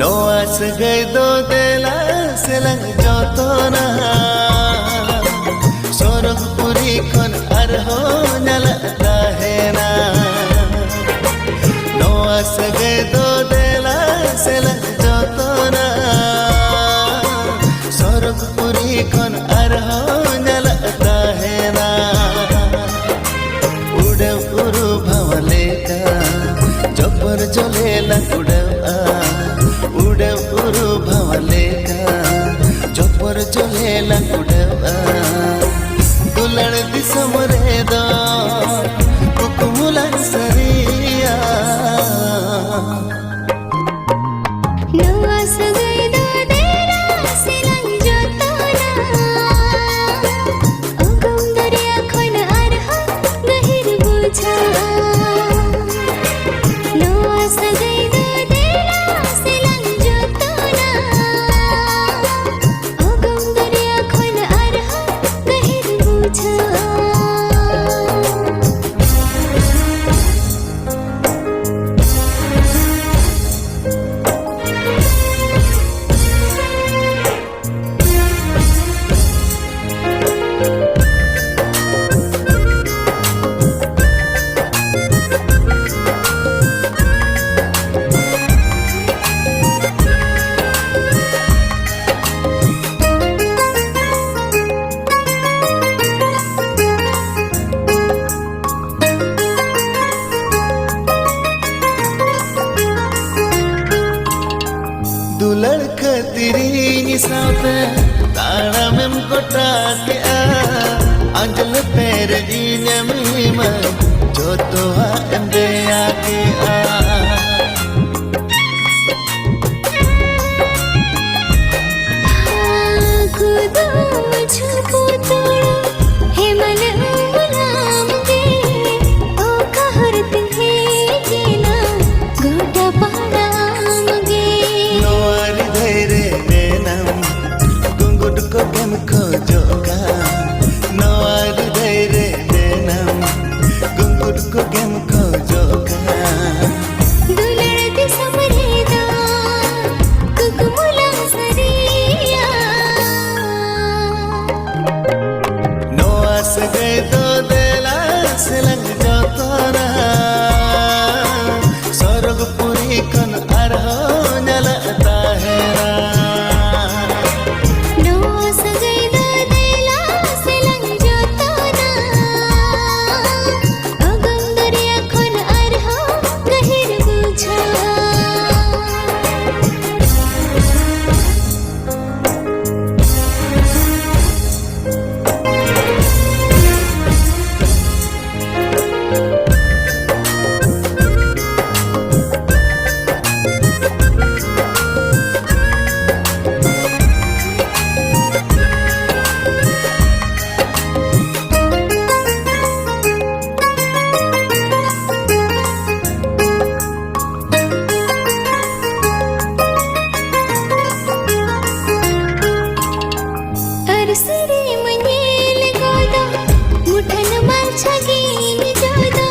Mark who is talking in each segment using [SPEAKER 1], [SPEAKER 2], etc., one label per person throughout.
[SPEAKER 1] Noa segai do dela selang jotona sorog puri kon arho nyala tahena Noa segai do dela selang jotona sorog puri kon arho nyala tahena udav uru bhavaleka jopar jolela udav uru bhavaleka jopar jolela दुलड़ दिसम रे दो कुकुमुला सरिया
[SPEAKER 2] नवा सगई दो देरा सिरंग जोतना ओगम दरिया खन अरहा गहिर बुझा नवा सगई दो देरा सिरंग जोतना ओगम दरिया खन अरहा गहिर बुझा
[SPEAKER 1] दुलड़ खतिरी सापे ताड़ा में कोटा के अंजल पैर जीने में जो तो अंदे आके
[SPEAKER 2] खुदा मुझको तोड़ो हे मन गुलाम दे ओ कहर तुम्हें जीना गोटा पाराम गे
[SPEAKER 1] नोआरी धैर्य देनम गुंगुट को केम खोजोगा नोआरी धैर्य देनम गुंगुट को केम खोजोगा
[SPEAKER 2] दुलड़ दिसम रे दो कुकुमुला सरिया
[SPEAKER 1] नोआ सगई दो देला सेलंग जोतना sorog puri kon arho nyala tahena
[SPEAKER 2] नवा सगई दो देला सिलंग जोतना ओगम दरिया खन अरहा गहिर बुझा अरसरे मनेल गोदा मुठन माल छगीन जोदा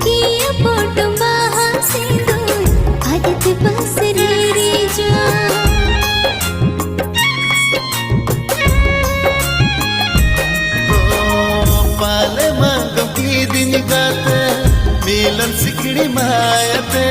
[SPEAKER 2] किया फोटो बाहा से दूर आदत बस रे रे जो
[SPEAKER 1] पाले मांगो की दिन गाते मिलन सिकड़ी मायते